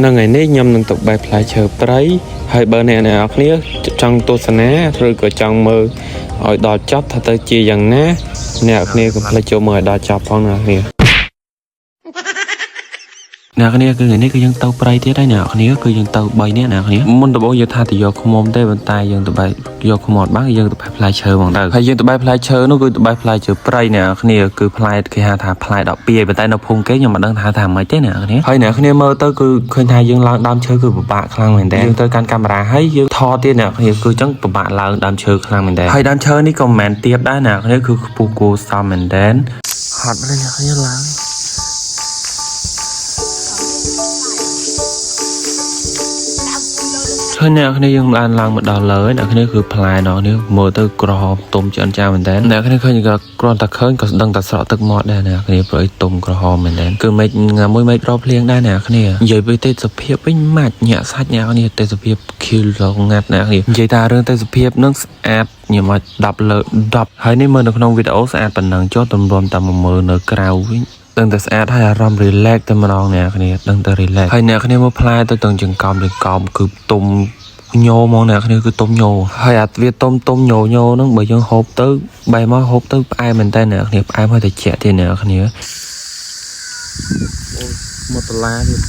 នៅថ្ងៃនេះខ្ញុំនឹងទៅបែបផ្លែឈើព្រៃហើយបើអ្នកនរគ្នាចង់ទស្សនាឬក៏ចង់មើលឲ្យដល់ចប់ថាទៅជាយ៉ាងណាអ្នកគ្នាកុំភ្លេចចូលមើលឲ្យដល់ចប់ផងអ្នកគ្នាអ្នកគ្នាគឺថ្ងៃនេះគឺយើងទៅព្រៃទៀតហើយអ្នកគ្នាគឺយើងទៅ3នាក់អ្នកគ្នាមុនដំបូងយើងថាទៅយកខ្មុំទេប៉ុន្តែយើងទៅបែបយកខ្មុំអត់បានយើងទៅបែបផ្លែឈើហ្មងទៅហើយយើងទៅបែបផ្លែឈើនោះគឺទៅបែបផ្លែឈើព្រៃអ្នកគ្នាគឺផ្លែគេហៅថាផ្លែដកពីប៉ុន្តែនៅភូមិគេខ្ញុំមិនដឹងថាម៉េចទេអ្នកគ្នាហើយអ្នកគ្នាមើលទៅគឺឃើញថាយើងឡើងដើមឈើគឺពិបាកខ្លាំងមែនតើយើងទៅកាន់កាមេរ៉ាហើយយើងថតទៀតអ្នកគ្នាគឺចឹងពិបាកឡើងដើមឈើខ្លាំងមែនតើហើយដើមឈើនេះក៏មិនមែនទាបដែរអ្នកគ្នាគឺខ្ពស់គួរសមមែនតើហត់មែនអ្នកគ្នាឡើងហើយអ្នកគ្នាយើងបានឡើងមកដល់លើអ្នកគ្នាគឺផ្លែនោះនេះមើលទៅក្រហមទុំឆ្អិនចាមែនតើអ្នកគ្នាឃើញក៏គ្រាន់តែឃើញក៏ដឹងតែស្រក់ទឹកមាត់ដែរអ្នកគ្នាព្រោះអីទុំក្រហមមែនតើគឺមិនងាមួយមិនរកភ្លៀងដែរអ្នកគ្នានិយាយពីទេសភាពវិញម៉ាច់ញាក់សាច់អ្នកគ្នាទេសភាពខៀវលងងាត់អ្នកគ្នានិយាយថារឿងទេសភាពនឹងស្អាតខ្ញុំអាច10លើ10ហើយនេះមើលនៅក្នុងវីដេអូស្អាតប៉ុណ្ណឹងចុះទម្រាំតែមើលនៅក្រៅវិញដឹងតែស្អាតហើយអារម្មណ៍ relax តែម្ដងអ្នកគ្នាដឹងតែ relax ហើយអ្នកគ្នាមើលផ្លែទៅទាំងចង្កំគឺទុំញោមកអ្នកគ្នាគឺទុំញោហើយអាវាទុំញោហ្នឹងបើយើងហូបទៅបែរមកហូបទៅផ្អែមមែនតើអ្នកគ្នាផ្អែមហើយតែជាក់ទៀតអ្នកគ្នាមកដុល្លារទៀត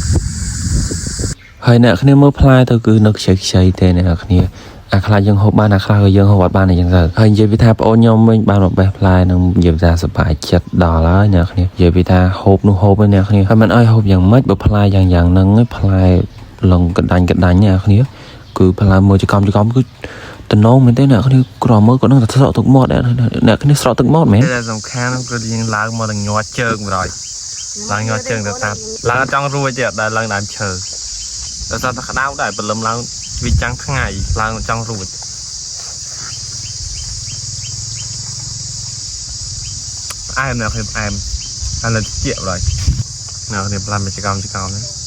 ហើយអ្នកគ្នាមើលផ្លែទៅគឺនៅខ្ចីទេអ្នកគ្នាអាខ្លះយើងហូបបានអាខ្លះក៏យើងហូបអត់បានអញ្ចឹងទៅហើយនិយាយពីថាបងអូនខ្ញុំវិញបានមកបេះផ្លែនឹងនិយាយថាសប្បាយចិត្តដល់ហើយអ្នកគ្នានិយាយពីថាហូបនោះហូបហើយអ្នកគ្នាហើយមិនអោយហូបយ៉ាងម៉េចបើផ្លែយ៉ាងហ្នឹងឯងផ្លែឡុងកដាញ់អ្នកគ្នាគឺផ្លែមើលចកំគឺតំណងមែនទេអ្នកគ្នាក្រមើលក៏នឹងតែស្រក់ទឹកមាត់អ្នកគ្នាស្រក់ទឹកមាត់មែនតែសំខាន់គឺយើងឡើងមកនឹងញាត់ជើងបណ្ដោយឡើងញាត់ជើងទៅតាមឡើងអត់ចង់រួចទេអត់ដែលឡើងដើមឈើតែថាក្តៅដែរព្រលឹមឡើងវាចាំងថ្ងៃឡើងចង់រួចផ្អែមអ្នកគ្នាផ្អែមហើយនៅជាបណ្ដោយអ្នកគ្នាផ្លែចកំហ្នឹង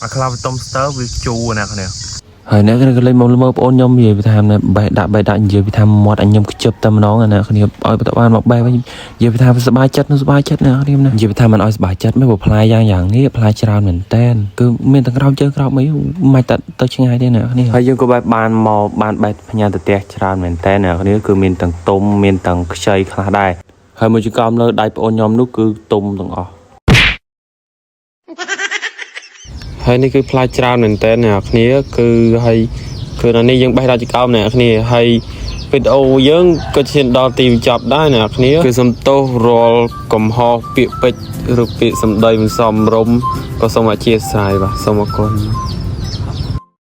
អាខ្លះវាទុំស្ទើវាជូរអ្នកគ្នាហើយអ្នកគ្នាក៏លេងមកមើលបងអូនខ្ញុំនិយាយពីថាបេះដាក់និយាយពីថាមាត់អញខ្ញុំខ្ជិបតែម្ដងអ្នកគ្នាឲ្យបន្តបានមកបេះវិញនិយាយពីថាសប្បាយចិត្តអ្នកគ្នាណានិយាយពីថាមិនឲ្យសប្បាយចិត្តមិនបើផ្លែយ៉ាងនេះផ្លែច្រើនមែនតែនគឺមានទាំងក្រោមជើងក្រោមអីមិនទៅឆ្ងាយទេអ្នកគ្នាហើយយើងក៏បានមកបានបេះផ្ញើទៅផ្ទះច្រើនមែនតែនអ្នកគ្នាគឺមានទាំងទុំមានទាំងខ្ចីខ្លះដែរហើយមួយចង្កោមលើដៃបងអូនខ្ញុំនោះគឺទុំទាំងអស់ហើយនេះគឺផ្លែច្រើនមែនតើអ្នកគ្នាគឺហើយគឺនៅនេះយើងបេះដល់ចង្កោមអ្នកគ្នាហើយវីដេអូយើងក៏ឈានដល់ទីបញ្ចប់ដែរអ្នកគ្នាគឺសំទោសរាល់កំហុសពាក្យពេចន៍ឬពាក្យសម្ដីមិនសមរម្យក៏សូមអធិស្ឋានបាទសូមអរគុណ